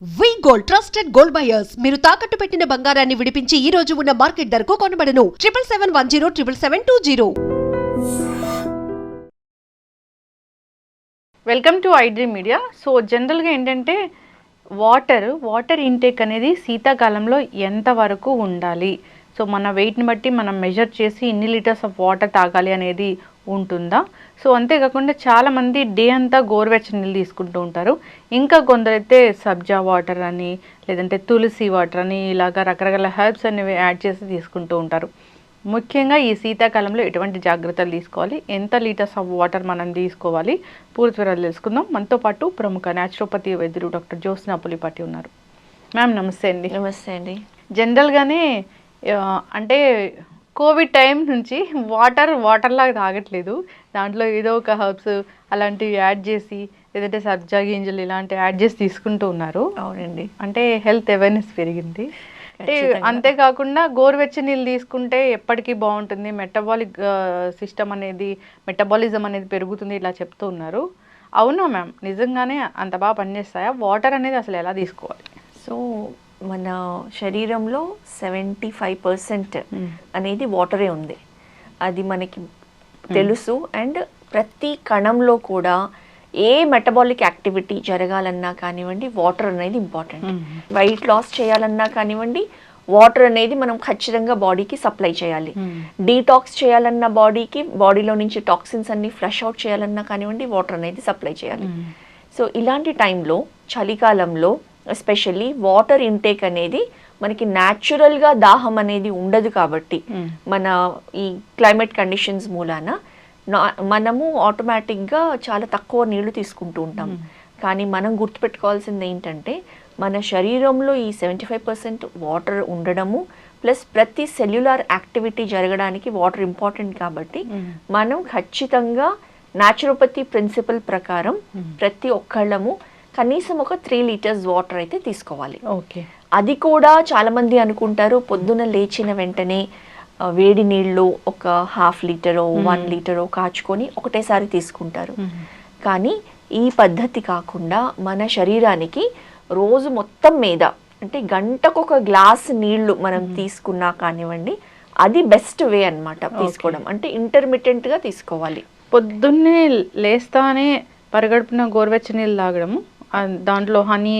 వి gold trusted gold buyers మీరు తాకట్టు పెట్టిన బంగారాన్ని విడిపించి ఈ రోజు ఉన్న మార్కెట్ ధరకు కొనబడను 7771077720. Welcome to iDream media. So జనరల్గా ఏంటంటే వాటర్ ఇంటేక్ అనేది శీతాకాలంలో ఎంతవరకు ఉండాలి? సో మన వెయిట్ని బట్టి మనం మెజర్ చేసి ఇన్ని లీటర్స్ ఆఫ్ వాటర్ తాగాలి అనేది ఉంటుందా? సో అంతేకాకుండా చాలామంది డే అంతా గోరువెచ్చని నీళ్ళు తీసుకుంటూ ఉంటారు. ఇంకా కొందరైతే సబ్జా వాటర్ అని లేదంటే తులసి వాటర్ అని ఇలాగ రకరకాల హెర్బ్స్ అనేవి యాడ్ చేసి తీసుకుంటూ ఉంటారు. ముఖ్యంగా ఈ శీతాకాలంలో ఎటువంటి జాగ్రత్తలు తీసుకోవాలి, ఎంత లీటర్స్ ఆఫ్ వాటర్ మనం తీసుకోవాలి, పూర్తి వివరాలు తెలుసుకుందాం. మనతో పాటు ప్రముఖ న్యాచురోపతి వైద్యులు డాక్టర్ జ్యోత్స్నా పులిపాటి ఉన్నారు. మ్యామ్ నమస్తే అండి. నమస్తే అండి. జనరల్గానే అంటే కోవిడ్ టైం నుంచి వాటర్లాగా తాగట్లేదు, దాంట్లో ఏదో ఒక హర్బ్స్ అలాంటివి యాడ్ చేసి లేదంటే సబ్జా గింజలు ఇలాంటివి యాడ్ చేసి తీసుకుంటూ ఉన్నారు. అవునండి. అంటే హెల్త్ అవేర్నెస్ పెరిగింది. అంటే అంతేకాకుండా గోరువెచ్చని నీళ్ళు తీసుకుంటే ఎప్పటికీ బాగుంటుంది, మెటబాలిజం అనేది పెరుగుతుంది ఇలా చెప్తూ ఉన్నారు. అవునా మ్యామ్, నిజంగానే అంత బాగా పనిచేస్తాయా? వాటర్ అనేది అసలు ఎలా తీసుకోవాలి? సో మన శరీరంలో 75% అనేది వాటరే ఉంది, అది మనకి తెలుసు. అండ్ ప్రతి కణంలో కూడా ఏ మెటబాలిక్ యాక్టివిటీ జరగాలన్నా కానివ్వండి వాటర్ అనేది ఇంపార్టెంట్. వెయిట్ లాస్ చేయాలన్నా కానివ్వండి వాటర్ అనేది మనం ఖచ్చితంగా బాడీకి సప్లై చేయాలి. డీటాక్స్ చేయాలన్నా బాడీలో నుంచి టాక్సిన్స్ అన్ని ఫ్లష్ అవుట్ చేయాలన్నా కానివ్వండి వాటర్ అనేది సప్లై చేయాలి. సో ఇలాంటి టైంలో చలికాలంలో ఎస్పెషల్లీ వాటర్ ఇంటేక్ అనేది మనకి న్యాచురల్గా దాహం అనేది ఉండదు కాబట్టి మన ఈ క్లైమేట్ కండిషన్స్ మూలాన మనము ఆటోమేటిక్గా చాలా తక్కువ నీళ్లు తీసుకుంటూ ఉంటాం. కానీ మనం గుర్తుపెట్టుకోవాల్సింది ఏంటంటే మన శరీరంలో ఈ 75% వాటర్ ఉండడము ప్లస్ ప్రతి సెల్యులార్ యాక్టివిటీ జరగడానికి వాటర్ ఇంపార్టెంట్ కాబట్టి మనం ఖచ్చితంగా న్యాచురోపతి ప్రిన్సిపల్ ప్రకారం ప్రతి ఒక్కళ్ళము కనీసం ఒక 3 లీటర్స్ వాటర్ అయితే తీసుకోవాలి. ఓకే. అది కూడా చాలామంది అనుకుంటారు పొద్దున లేచిన వెంటనే వేడి నీళ్ళు ఒక 1/2 లీటరో 1 లీటరో కాచుకొని ఒకటేసారి తీసుకుంటారు. కానీ ఈ పద్ధతి కాకుండా మన శరీరానికి రోజు మొత్తం మీద అంటే గంటకు ఒక గ్లాస్ నీళ్లు మనం తీసుకున్నా కానివ్వండి అది బెస్ట్ వే అన్నమాట తీసుకోవడం. అంటే ఇంటర్మిటెంట్గా తీసుకోవాలి. పొద్దున్నే లేస్తానే పరిగడుపున గోరువెచ్చని నీళ్ళు తాగడము, దాంట్లో హనీ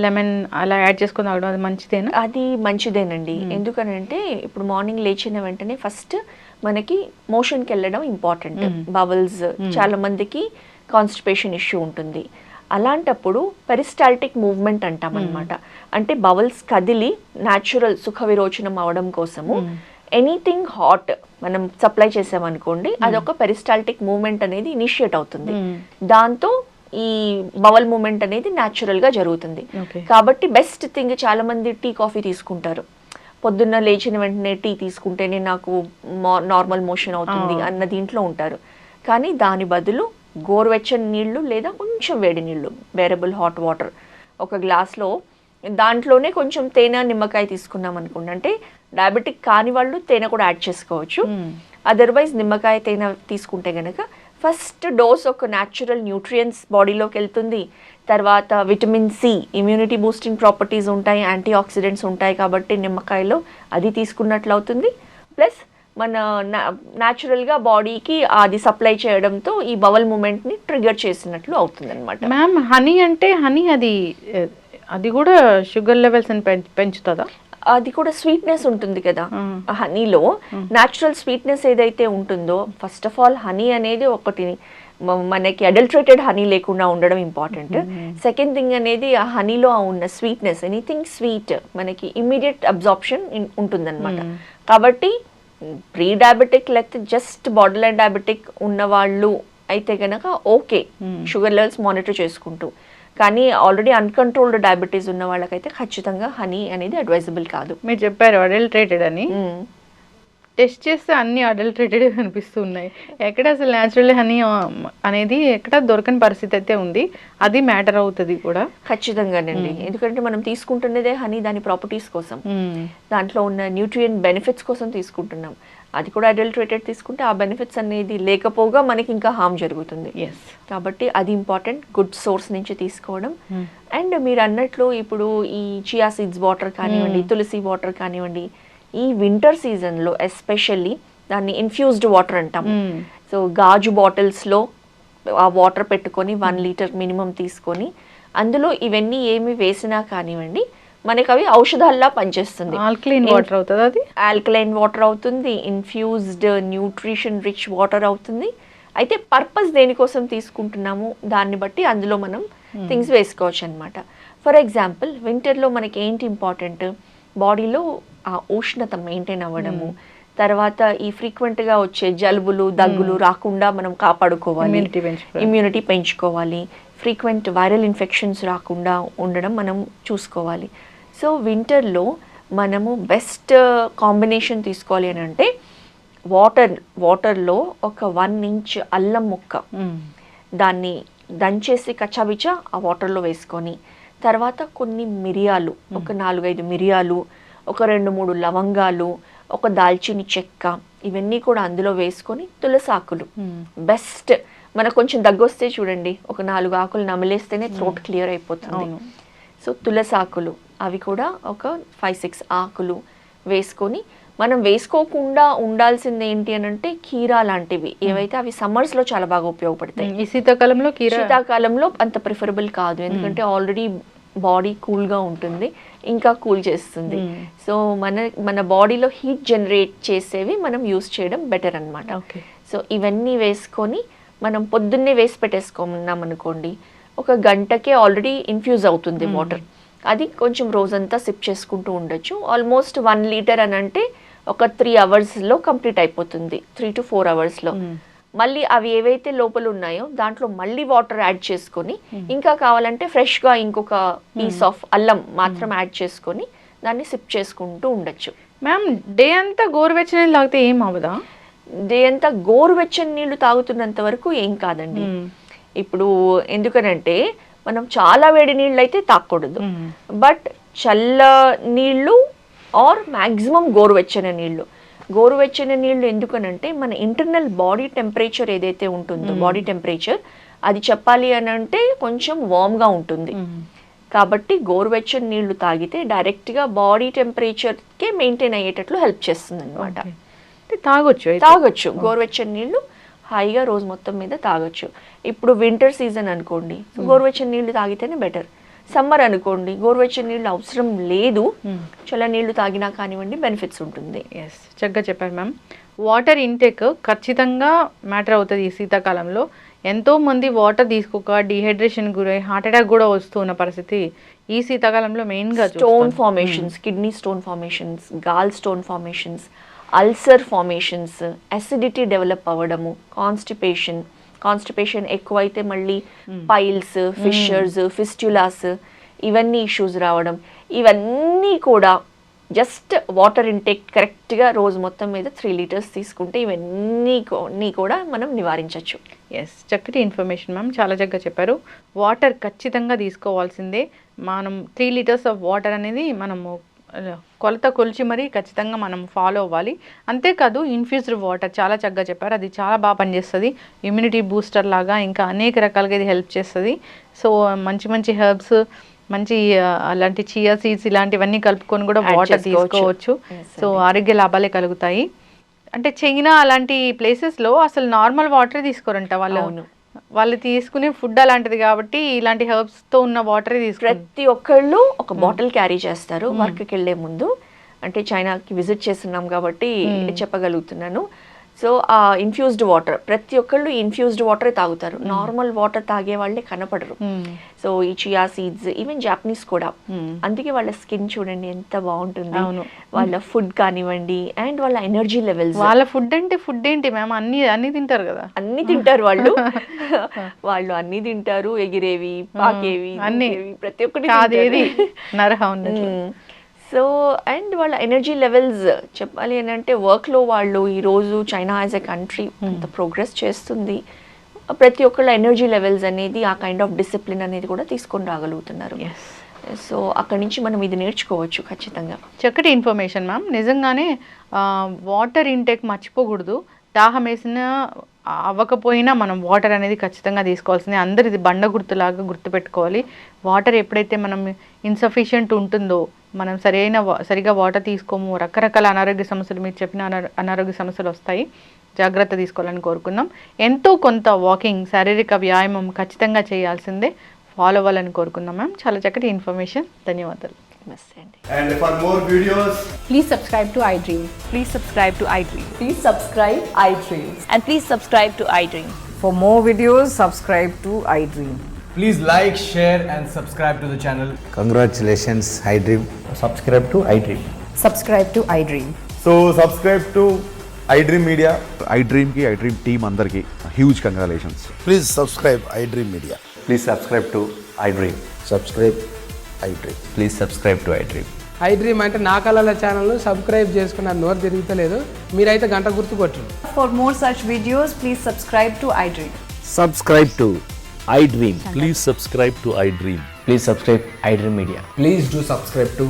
లెమన్ అలా యాడ్ చేసుకొని తాగడం అది మంచిదేనా? అది మంచిదేనండి. ఎందుకనంటే ఇప్పుడు మార్నింగ్ లేచిన వెంటనే ఫస్ట్ మనకి మోషన్కి వెళ్ళడం ఇంపార్టెంట్. బబుల్స్, చాలా మందికి కాన్స్టిపేషన్ ఇష్యూ ఉంటుంది. అలాంటప్పుడు పెరిస్టాల్టిక్ మూవ్మెంట్ అంటాం అనమాట. అంటే బబుల్స్ కదిలి న్యాచురల్ సుఖ విరోచనం అవడం కోసము ఎనీథింగ్ హాట్ మనం సప్లై చేసామనుకోండి అదొక పెరిస్టాల్టిక్ మూవ్మెంట్ అనేది ఇనిషియేట్ అవుతుంది. దాంతో ఈ బవల్ మూమెంట్ అనేది న్యాచురల్గా జరుగుతుంది. కాబట్టి బెస్ట్ థింగ్, చాలా మంది టీ కాఫీ తీసుకుంటారు, పొద్దున్న లేచిన వెంటనే టీ తీసుకుంటేనే నాకు నార్మల్ మోషన్ అవుతుంది అన్న దీంట్లో ఉంటారు. కానీ దాని బదులు గోరువెచ్చని నీళ్లు లేదా కొంచెం వేడి నీళ్లు, వేరబుల్ హాట్ వాటర్ ఒక గ్లాస్లో, దాంట్లోనే కొంచెం తేనె నిమ్మకాయ తీసుకున్నాం అనుకోండి. అంటే డయాబెటిక్ కాని వాళ్ళు తేనె కూడా యాడ్ చేసుకోవచ్చు. అదర్వైజ్ నిమ్మకాయ తేనె తీసుకుంటే కనుక ఫస్ట్ డోస్ ఒక న్యాచురల్ న్యూట్రియంట్స్ బాడీలోకి వెళ్తుంది. తర్వాత vitamin C, immunity boosting properties antioxidants ఆక్సిడెంట్స్ ఉంటాయి కాబట్టి నిమ్మకాయలో అది తీసుకున్నట్లు అవుతుంది. ప్లస్ మన న్యాచురల్గా బాడీకి అది సప్లై చేయడంతో ఈ బవల్ మూమెంట్ని ట్రిగర్ చేసినట్లు అవుతుంది అనమాట. మ్యామ్ హనీ అంటే హనీ అది కూడా షుగర్ లెవెల్స్ పెంచుతుందా? అది కూడా స్వీట్నెస్ ఉంటుంది కదా హనీలో. న్యాచురల్ స్వీట్నెస్ ఏదైతే ఉంటుందో, ఫస్ట్ ఆఫ్ ఆల్ హనీ అనేది ఒకటి మనకి అడల్టరేటెడ్ హనీ లేకుండా ఉండడం ఇంపార్టెంట్. సెకండ్ థింగ్ అనేది ఆ హనీలో ఉన్న స్వీట్నెస్, ఎనీథింగ్ స్వీట్ మనకి ఇమ్మీడియట్ అబ్జార్ప్షన్ ఉంటుందన్నమాట. కాబట్టి ప్రీ డయాబెటిక్ లేకపోతే జస్ట్ బార్డర్ లైన్ డయాబెటిక్ ఉన్న వాళ్ళు అయితే కనుక ఓకే షుగర్ లెవెల్స్ మానిటర్ చేసుకుంటూ. కానీ ఆల్రెడీ అన్కంట్రోల్డ్ డయాబెటీస్ ఉన్న వాళ్ళకైతే ఖచ్చితంగా హనీ అనేది అడ్వైజబుల్ కాదు. మీరు చెప్పారు అడల్టరేటెడ్ అని, టెస్ట్ చేస్తే అన్ని అడల్టరేటెడ్ కనిపిస్తున్నాయి. ఎక్కడ అసలు న్యాచురల్ హనీ అనేది ఎక్కడ దొరకని పరిస్థితి అయితే ఉంది. అది మ్యాటర్ అవుతుంది కూడా ఖచ్చితంగానండి. ఎందుకంటే మనం తీసుకుంటున్నదే హనీ దాని ప్రాపర్టీస్ కోసం, దాంట్లో ఉన్న న్యూట్రియంట్ బెనిఫిట్స్ కోసం తీసుకుంటున్నాం. అది కూడా అడల్టరేటెడ్ తీసుకుంటే ఆ బెనిఫిట్స్ అనేది లేకపోగా మనకి ఇంకా హార్మ్ జరుగుతుంది. ఎస్. కాబట్టి అది ఇంపార్టెంట్, గుడ్ సోర్స్ నుంచి తీసుకోవడం. అండ్ మీరు అన్నట్లు ఇప్పుడు ఈ చియా సీడ్స్ వాటర్ కానివ్వండి, తులసి వాటర్ కానివ్వండి, ఈ వింటర్ సీజన్లో ఎస్పెషల్లీ దాన్ని ఇన్ఫ్యూజ్డ్ వాటర్ అంటాం. సో గాజు బాటిల్స్లో ఆ వాటర్ పెట్టుకొని 1 లీటర్ మినిమం తీసుకొని అందులో ఇవన్నీ ఏమి వేసినా కానివ్వండి మనకి అవి ఔషధాల్లా పనిచేస్తుంది. ఆల్కలైన్ వాటర్ అవుతుంది, అది ఆల్కలైన్ వాటర్ అవుతుంది, ఇన్ఫ్యూజ్డ్ న్యూట్రిషన్ రిచ్ వాటర్ అవుతుంది. అయితే పర్పస్ దేనికోసం తీసుకుంటున్నాము దాన్ని బట్టి అందులో మనం థింగ్స్ వేసుకోవచ్చు అనమాట. ఫర్ ఎగ్జాంపుల్ వింటర్లో మనకి ఏంటి ఇంపార్టెంట్, బాడీలో ఆ ఉష్ణత మెయింటైన్ అవ్వడము, తర్వాత ఈ ఫ్రీక్వెంట్గా వచ్చే జలుబులు దగ్గులు రాకుండా మనం కాపాడుకోవాలి, ఇమ్యూనిటీ పెంచుకోవాలి, ఫ్రీక్వెంట్ వైరల్ ఇన్ఫెక్షన్స్ రాకుండా ఉండడం మనం చూసుకోవాలి. సో వింటర్లో మనము బెస్ట్ కాంబినేషన్ తీసుకోవాలి అని అంటే వాటర్లో ఒక 1 ఇంచ్ అల్లం ముక్క దాన్ని దంచేసి కచ్చాబిచ్చా ఆ వాటర్లో వేసుకొని, తర్వాత కొన్ని మిరియాలు, ఒక 4-5 మిరియాలు, ఒక 2-3 లవంగాలు, ఒక దాల్చిని చెక్క, ఇవన్నీ కూడా అందులో వేసుకొని తులసాకులు బెస్ట్. మనకు కొంచెం దగ్గొస్తే చూడండి ఒక 4 ఆకులు నమిలేస్తేనే థ్రోట్ క్లియర్ అయిపోతుంది. సో తులసాకులు అవి కూడా ఒక 5-6 ఆకులు వేసుకొని, మనం వేసుకోకుండా ఉండాల్సింది ఏంటి అని అంటే కీరా లాంటివి ఏవైతే అవి సమ్మర్స్లో చాలా బాగా ఉపయోగపడతాయి. ఈ శీతాకాలంలో అంత ప్రిఫరబుల్ కాదు, ఎందుకంటే ఆల్రెడీ బాడీ కూల్గా ఉంటుంది, ఇంకా కూల్ చేస్తుంది. సో మన బాడీలో హీట్ జనరేట్ చేసేవి మనం యూస్ చేయడం బెటర్ అనమాట. సో ఇవన్నీ వేసుకొని మనం పొద్దున్నే వేసి పెట్టేసుకున్నాం అనుకోండి, ఒక గంటకే ఆల్రెడీ ఇన్ఫ్యూజ్ అవుతుంది వాటర్. అది కొంచెం రోజంతా సిప్ చేసుకుంటూ ఉండొచ్చు. ఆల్మోస్ట్ 1 లీటర్ అని అంటే ఒక 3 అవర్స్లో కంప్లీట్ అయిపోతుంది, 3 to 4 అవర్స్లో. మళ్ళీ అవి ఏవైతే లోపల ఉన్నాయో దాంట్లో మళ్ళీ వాటర్ యాడ్ చేసుకొని, ఇంకా కావాలంటే ఫ్రెష్గా ఇంకొక పీస్ ఆఫ్ అల్లం మాత్రం యాడ్ చేసుకొని దాన్ని సిప్ చేసుకుంటూ ఉండొచ్చు. మ్యామ్ డే అంతా గోరువెచ్చని నీళ్ళు తాగితే ఏం అవ్వదా? డే అంతా గోరువెచ్చని నీళ్లు తాగుతున్నంత వరకు ఏం కాదండి. ఇప్పుడు ఎందుకనంటే మనం చాలా వేడి నీళ్ళు అయితే తాగకూడదు, బట్ చల్ల నీళ్ళు ఆర్ మ్యాక్సిమం గోరువెచ్చని నీళ్ళు ఎందుకనంటే మన ఇంటర్నల్ బాడీ టెంపరేచర్ ఏదైతే ఉంటుందో బాడీ టెంపరేచర్ అది చెప్పాలి అని అంటే కొంచెం వామ్గా ఉంటుంది. కాబట్టి గోరువెచ్చని నీళ్లు తాగితే డైరెక్ట్గా బాడీ టెంపరేచర్కే మెయింటైన్ అయ్యేటట్లు హెల్ప్ చేస్తుంది అనమాట. తాగొచ్చు గోరువెచ్చని నీళ్లు హాయిగా రోజు మొత్తం మీద తాగొచ్చు. ఇప్పుడు వింటర్ సీజన్ అనుకోండి, గోరువెచ్చని నీళ్లు తాగితేనే బెటర్. సమ్మర్ అనుకోండి గోరువెచ్చని నీళ్ళు అవసరం లేదు, చల్ల నీళ్లు తాగినా కానివ్వండి బెనిఫిట్స్ ఉంటుంది. ఎస్, చక్కగా చెప్పారు మ్యామ్. వాటర్ ఇంటేక్ ఖచ్చితంగా మ్యాటర్ అవుతుంది ఈ శీతాకాలంలో. ఎంతోమంది వాటర్ తీసుకోక డిహైడ్రేషన్ గురై హార్ట్ అటాక్ కూడా వస్తున్న పరిస్థితి ఈ శీతాకాలంలో మెయిన్గా. Stone formations, kidney stone formations, gall stone formations, ulcer formations, acidity develop అవ్వడము, కాన్స్టిపేషన్ ఎక్కువైతే మళ్ళీ పైల్స్, ఫిషర్స్, ఫిస్టులాస్, ఇవన్నీ ఇష్యూస్ రావడం, ఇవన్నీ కూడా జస్ట్ వాటర్ ఇంటేక్ కరెక్ట్గా రోజు మొత్తం మీద 3 లీటర్స్ తీసుకుంటే ఇవన్నీ కూడా మనం నివారించవచ్చు. ఎస్, చక్కటి ఇన్ఫర్మేషన్ మ్యామ్, చాలా చక్కగా చెప్పారు. వాటర్ ఖచ్చితంగా తీసుకోవాల్సిందే. మనం 3 లీటర్స్ ఆఫ్ వాటర్ అనేది మనము కొలత కొలిచి మరీ ఖచ్చితంగా మనం ఫాలో అవ్వాలి. అంతేకాదు ఇన్ఫ్యూజ్డ్ వాటర్ చాలా చక్కగా చెప్పారు, అది చాలా బాగా పనిచేస్తుంది. ఇమ్యూనిటీ బూస్టర్ లాగా ఇంకా అనేక రకాలుగా ఇది హెల్ప్ చేస్తుంది. సో మంచి మంచి హెర్బ్స్, మంచి అలాంటి చియా సీడ్స్ ఇలాంటివన్నీ కలుపుకొని కూడా వాటర్ తీసుకోవచ్చు. సో ఆరోగ్య లాభాలే కలుగుతాయి. అంటే చైనా అలాంటి ప్లేసెస్లో అసలు నార్మల్ వాటరే తీసుకోరంట వాళ్ళు తీసుకునే ఫుడ్ అలాంటిది కాబట్టి ఇలాంటి హెర్బ్స్తో ఉన్న వాటరే తీసుకుంటారు. ప్రతి ఒక్కళ్ళు ఒక బాటిల్ క్యారీ చేస్తారు వర్క్కి వెళ్ళే ముందు. అంటే చైనాకి విజిట్ చేస్తున్నాం కాబట్టి చెప్పగలుగుతున్నాను. సో ఆ ఇన్ఫ్యూజ్డ్ వాటర్ ప్రతి ఒక్కళ్ళు ఇన్ఫ్యూజ్డ్ వాటరే తాగుతారు, నార్మల్ వాటర్ తాగే వాళ్ళే కనపడరు. సో ఈ చియా సీడ్స్, ఈవెన్ జాపనీస్ కూడా, అందుకే వాళ్ళ స్కిన్ చూడండి ఎంత బాగుంటుంది, వాళ్ళ ఫుడ్ కానివ్వండి అండ్ వాళ్ళ ఎనర్జీ లెవెల్స్. వాళ్ళ ఫుడ్ అంటే ఫుడ్ ఏంటి మ్యామ్, అన్ని తింటారు కదా, అన్ని తింటారు వాళ్ళు అన్ని తింటారు, ఎగిరేవి, పాకేవి, అన్ని ప్రతి ఒక్కటి నరహ. సో అండ్ వాళ్ళ ఎనర్జీ లెవెల్స్ చెప్పాలి అని అంటే వర్క్లో వాళ్ళు ఈరోజు చైనా యాజ్ ఎ కంట్రీ అంత ప్రోగ్రెస్ చేస్తుంది, ప్రతి ఒక్కళ్ళ ఎనర్జీ లెవెల్స్ అనేది ఆ కైండ్ ఆఫ్ డిసిప్లిన్ అనేది కూడా తీసుకొని రాగలుగుతున్నారు. సో అక్కడి నుంచి మనం ఇది నేర్చుకోవచ్చు ఖచ్చితంగా. చక్కటి ఇన్ఫర్మేషన్ మ్యామ్. నిజంగానే వాటర్ ఇంటేక్ మర్చిపోకూడదు. దాహం వేసిన అవ్వకపోయినా మనం వాటర్ అనేది ఖచ్చితంగా తీసుకోవాల్సిందే. అందరు ఇది బండ గుర్తులాగా గుర్తుపెట్టుకోవాలి. వాటర్ ఎప్పుడైతే మనం ఇన్సఫిషియెంట్ ఉంటుందో, మనం సరిగా వాటర్ తీసుకోము, రకరకాల అనారోగ్య సమస్యలు, మీరు చెప్పిన అనారోగ్య సమస్యలు వస్తాయి. జాగ్రత్త తీసుకోవాలని కోరుకుందాం. ఎంతో కొంత వాకింగ్, శారీరక వ్యాయామం ఖచ్చితంగా చేయాల్సిందే. ఫాలో అవ్వాలని కోరుకుందాం మ్యామ్. చాలా చక్కటి ఇన్ఫర్మేషన్. ధన్యవాదాలు. నమస్తే అండి. And for more videos, Please subscribe to iDream. Please subscribe to iDream. Please subscribe iDream. And please subscribe to iDream. For more videos, subscribe to iDream. please like, share and subscribe to the channel. Congratulations, iDream. subscribe to iDream. Subscribe to iDream. So subscribe to iDream Media. iDream team అందరికి huge congratulations. Please subscribe iDream Media. Please subscribe to iDream. Subscribe iDream. Please subscribe to iDream. iDream అంటే నా కళల ఛానల్ను subscribe చేసుకున్న నోరు తిరుగుతలేదు, మీరైతే గంట గుర్తు కొట్టండి. For more such videos, please subscribe to iDream. Subscribe to iDream. Please subscribe to iDream. Please subscribe iDream Media. Please do subscribe to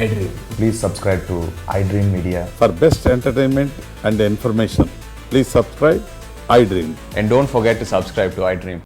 iDream. Please subscribe to iDream Media. For best entertainment and information, please subscribe iDream. And don't forget to subscribe to iDream.